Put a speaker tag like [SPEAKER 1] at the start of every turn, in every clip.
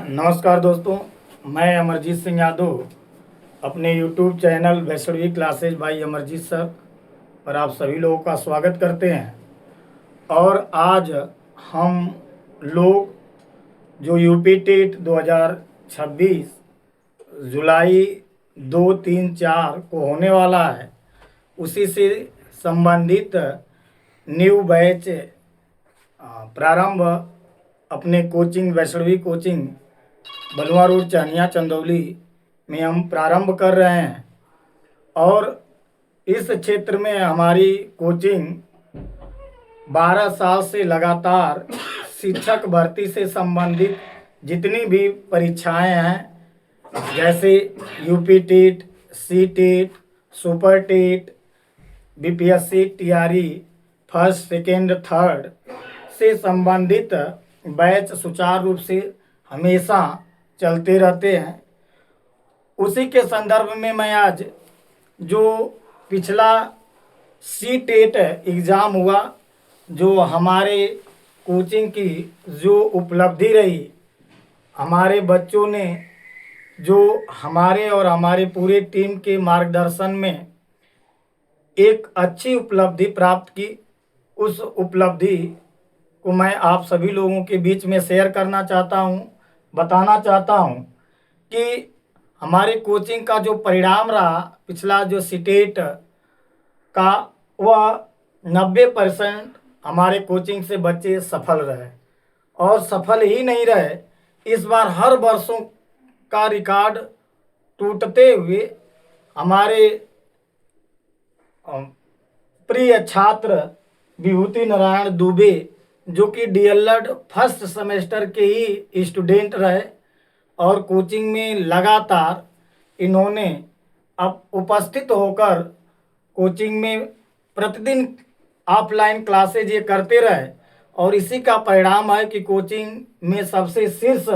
[SPEAKER 1] नमस्कार दोस्तों, मैं अमरजीत सिंह यादव अपने YouTube channel Vaishnavi classes by Amarjeet sir पर आप सभी लोगों का स्वागत करते हैं। और आज हम लोग जो यूपी टेट 2026 जुलाई 2, 3, 4 को होने वाला है, उसी से संबंधित न्यू बैच प्रारंभ अपने कोचिंग वैष्णवी कोचिंग बलुआ रोड चानिया चंदौली में हम प्रारंभ कर रहे हैं। और इस क्षेत्र में हमारी कोचिंग 12 साल से लगातार शिक्षक भर्ती से संबंधित जितनी भी परीक्षाएं हैं, जैसे UP TET, C TET, super TET, BPSC, TRE first, second, third से संबंधित बैच सुचारू रूप से हमेशा चलते रहते हैं। उसी के संदर्भ में मैं आज जो पिछला सी टेट एग्ज़ाम हुआ, जो हमारे कोचिंग की जो उपलब्धि रही, हमारे बच्चों ने जो हमारे और हमारे पूरे टीम के मार्गदर्शन में एक अच्छी उपलब्धि प्राप्त की, उस उपलब्धि को मैं आप सभी लोगों के बीच में शेयर करना चाहता हूँ, बताना चाहता हूँ कि हमारे कोचिंग का जो परिणाम रहा पिछला जो सीटेट का, वह 90% हमारे कोचिंग से बच्चे सफल रहे। और सफल ही नहीं रहे, इस बार हर वर्षों का रिकॉर्ड टूटते हुए हमारे प्रिय छात्र विभूति नारायण दुबे, जो कि डीएलएड फर्स्ट सेमेस्टर के ही स्टूडेंट रहे और कोचिंग में लगातार इन्होंने अब उपस्थित होकर कोचिंग में प्रतिदिन ऑफलाइन क्लासेज ये करते रहे। और इसी का परिणाम है कि कोचिंग में सबसे शीर्ष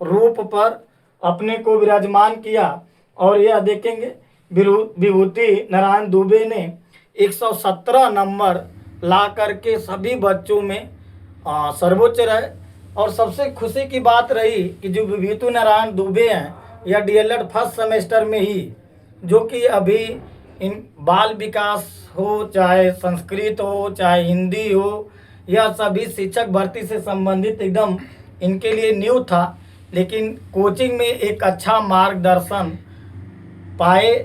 [SPEAKER 1] रूप पर अपने को विराजमान किया। और यह देखेंगे विभूति नारायण दुबे ने 117 नंबर ला करके सभी बच्चों में सर्वोच्च रहे। और सबसे खुशी की बात रही कि जो विभूति नारायण दुबे हैं, यह डीएलएड फर्स्ट सेमेस्टर में ही, जो कि अभी इन बाल विकास हो, चाहे संस्कृत हो, चाहे हिंदी हो, यह सभी शिक्षक भर्ती से संबंधित एकदम इनके लिए न्यू था, लेकिन कोचिंग में एक अच्छा मार्गदर्शन पाए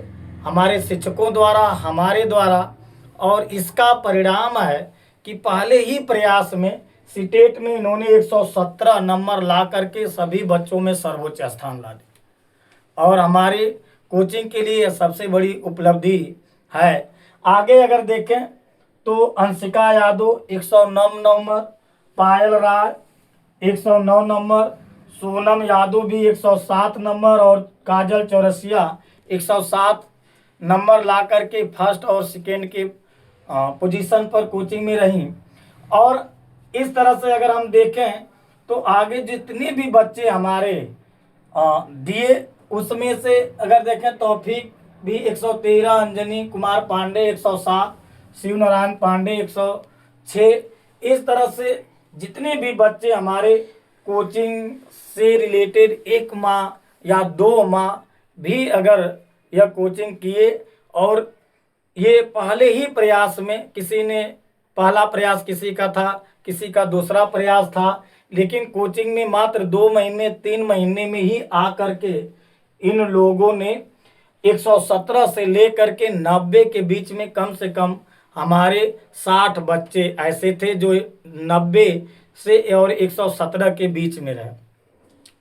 [SPEAKER 1] हमारे शिक्षकों द्वारा, हमारे द्वारा। और इसका परिणाम है कि पहले ही प्रयास में सीटेट में इन्होंने 117 नंबर ला करके सभी बच्चों में सर्वोच्च स्थान ला दिया। और हमारी कोचिंग के लिए सबसे बड़ी उपलब्धि है। आगे अगर देखें तो अंशिका यादव 109 नंबर, पायल राय 109 नंबर, सोनम यादव भी 107 नंबर और काजल चौरसिया 107 नंबर ला करके फर्स्ट और सेकेंड के पोजीशन पर कोचिंग में रहीं। और इस तरह से अगर हम देखें तो आगे जितने भी बच्चे हमारे दिए, उसमें से अगर देखें तौफीक भी 113, अंजनी कुमार पांडे 107, शिव नारायण पांडे 106। इस तरह से जितने भी बच्चे हमारे कोचिंग से रिलेटेड 1 माह या 2 माह भी अगर यह कोचिंग किए, और ये पहले ही प्रयास में, किसी ने पहला प्रयास किसी का था, किसी का दूसरा प्रयास था, लेकिन कोचिंग में मात्र 2 महीने 3 महीने में ही आ करके इन लोगों ने 117 से लेकर के 90 के बीच में कम से कम हमारे 60 बच्चे ऐसे थे जो 90 से और 117 के बीच में रहे।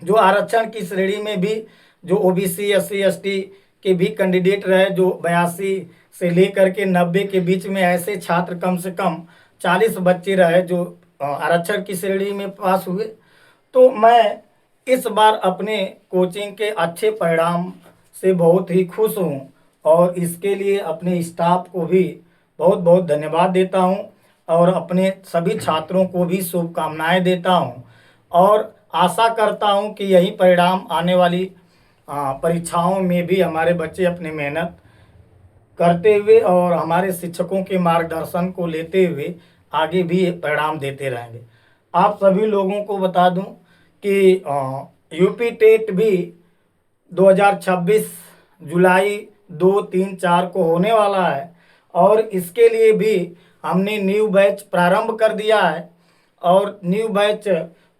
[SPEAKER 1] जो आरक्षण की श्रेणी में भी जो ओबीसी, एससी, एसटी के भी कैंडिडेट रहे, जो 82 से लेकर के 90 के बीच में ऐसे छात्र कम से कम 40 बच्चे रहे जो आरक्षण की श्रेणी में पास हुए। तो मैं इस बार अपने कोचिंग के अच्छे परिणाम से बहुत ही खुश हूँ और इसके लिए अपने स्टाफ को भी बहुत बहुत धन्यवाद देता हूँ और अपने सभी छात्रों को भी शुभकामनाएं देता हूँ। और आशा करता हूँ कि यही परिणाम आने वाली परीक्षाओं में भी हमारे बच्चे अपनी मेहनत करते हुए और हमारे शिक्षकों के मार्गदर्शन को लेते हुए आगे भी परिणाम देते रहेंगे। आप सभी लोगों को बता दूं कि यूपी टेट भी 2026 जुलाई 2, 3, 4 को होने वाला है और इसके लिए भी हमने न्यू बैच प्रारंभ कर दिया है। और न्यू बैच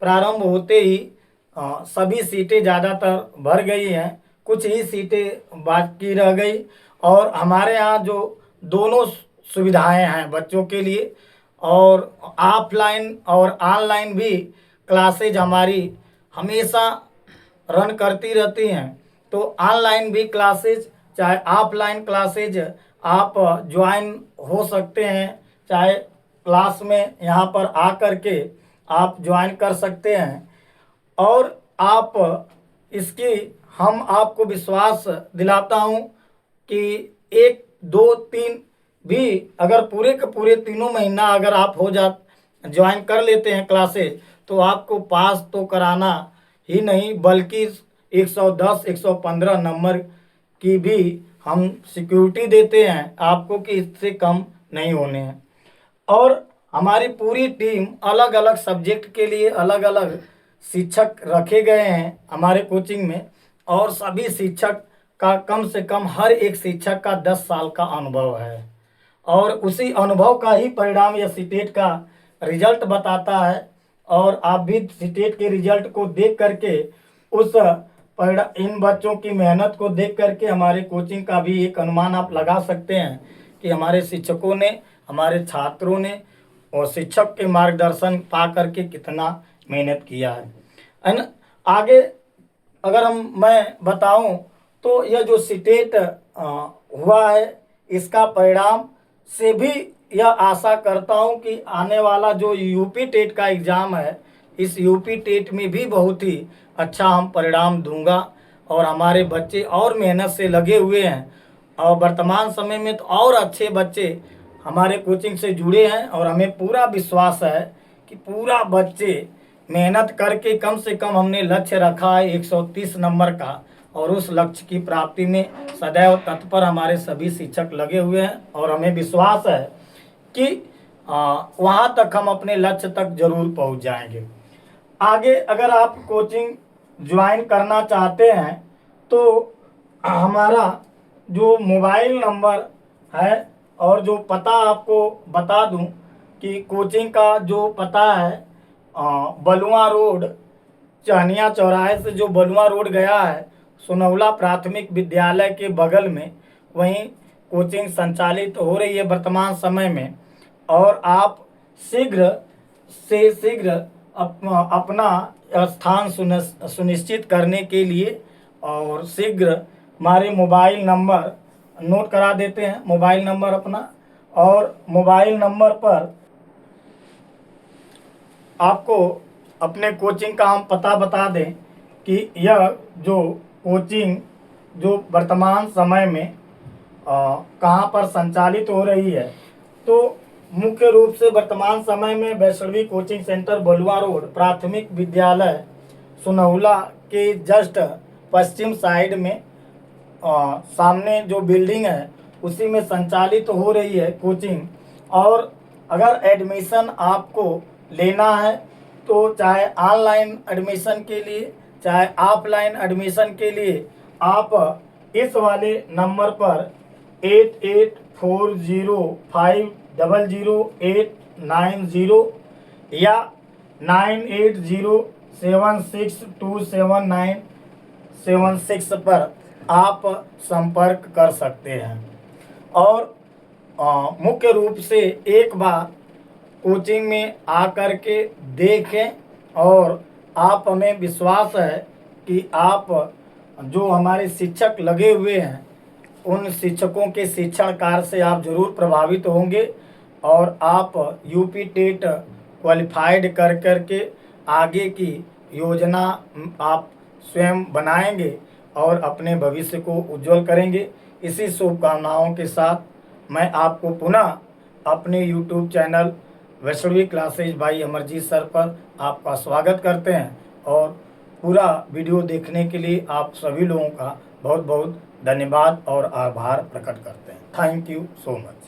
[SPEAKER 1] प्रारंभ होते ही सभी सीटें ज़्यादातर भर गई हैं, कुछ ही सीटें बाकी रह गई। और हमारे यहाँ जो दोनों सुविधाएं हैं बच्चों के लिए, और ऑफलाइन और ऑनलाइन भी क्लासेज हमारी हमेशा रन करती रहती हैं। तो ऑनलाइन भी क्लासेज चाहे ऑफलाइन क्लासेज आप ज्वाइन हो सकते हैं, चाहे क्लास में यहाँ पर आ कर के आप ज्वाइन कर सकते हैं। और आप इसकी हम आपको विश्वास दिलाता हूँ कि 1, 2, 3 भी अगर पूरे के पूरे तीनों महीना अगर आप हो जा ज्वाइन कर लेते हैं क्लासेज, तो आपको पास तो कराना ही नहीं बल्कि 110, 115 नंबर की भी हम सिक्योरिटी देते हैं आपको कि इससे कम नहीं होने हैं। और हमारी पूरी टीम अलग अलग सब्जेक्ट के लिए अलग अलग शिक्षक रखे गए हैं हमारे कोचिंग में, और सभी शिक्षक का कम से कम हर एक शिक्षक का 10 साल का अनुभव है। और उसी अनुभव का ही परिणाम यह सीटेट का रिजल्ट बताता है। और आप भी सीटेट के रिजल्ट को देख करके उस इन बच्चों की मेहनत को देख करके हमारे कोचिंग का भी एक अनुमान आप लगा सकते हैं कि हमारे शिक्षकों ने, हमारे छात्रों ने और शिक्षक के मार्गदर्शन पा करके कितना मेहनत किया है ना। आगे अगर मैं बताऊं तो यह जो सीटेट हुआ है इसका परिणाम से भी यह आशा करता हूं कि आने वाला जो यूपी टेट का एग्ज़ाम है, इस यूपी टेट में भी बहुत ही अच्छा हम परिणाम दूंगा। और हमारे बच्चे और मेहनत से लगे हुए हैं और वर्तमान समय में तो और अच्छे बच्चे हमारे कोचिंग से जुड़े हैं। और हमें पूरा विश्वास है कि पूरा बच्चे मेहनत करके कम से कम हमने लक्ष्य रखा है 130 नंबर का, और उस लक्ष्य की प्राप्ति में सदैव तत्पर हमारे सभी शिक्षक लगे हुए हैं। और हमें विश्वास है कि वहाँ तक हम अपने लक्ष्य तक जरूर पहुँच जाएंगे। आगे अगर आप कोचिंग ज्वाइन करना चाहते हैं तो हमारा जो मोबाइल नंबर है और जो पता आपको बता दूं कि कोचिंग का जो पता है बलुआ रोड, चहनिया चौराहे से जो बलुआ रोड गया है सुनौला प्राथमिक विद्यालय के बगल में, वहीं कोचिंग संचालित हो रही है वर्तमान समय में। और आप शीघ्र से शीघ्र अपना स्थान सुनिश्चित करने के लिए और शीघ्र हमारे मोबाइल नंबर नोट करा देते हैं, मोबाइल नंबर अपना। और मोबाइल नंबर पर आपको अपने कोचिंग का हम पता बता दें कि यह जो कोचिंग जो वर्तमान समय में कहाँ पर संचालित हो रही है, तो मुख्य रूप से वर्तमान समय में वैष्णवी कोचिंग सेंटर बलुआ रोड प्राथमिक विद्यालय सुनौला के जस्ट पश्चिम साइड में सामने जो बिल्डिंग है उसी में संचालित हो रही है कोचिंग। और अगर एडमिशन आपको लेना है तो चाहे ऑनलाइन एडमिशन के लिए चाहे ऑफलाइन एडमिशन के लिए आप इस वाले नंबर पर 8840500890 या 9807627976 पर आप संपर्क कर सकते हैं। और मुख्य रूप से एक बार कोचिंग में आकर के देखें, और आप हमें विश्वास है कि आप जो हमारे शिक्षक लगे हुए हैं उन शिक्षकों के शिक्षण कार्य से आप जरूर प्रभावित होंगे और आप यूपी टेट क्वालिफाइड कर करके आगे की योजना आप स्वयं बनाएंगे और अपने भविष्य को उज्जवल करेंगे। इसी शुभकामनाओं के साथ मैं आपको पुनः अपने YouTube channel Vaishnavi classes by Amarjeet sir पर आपका स्वागत करते हैं। और पूरा वीडियो देखने के लिए आप सभी लोगों का बहुत बहुत धन्यवाद और आभार प्रकट करते हैं। Thank you so much.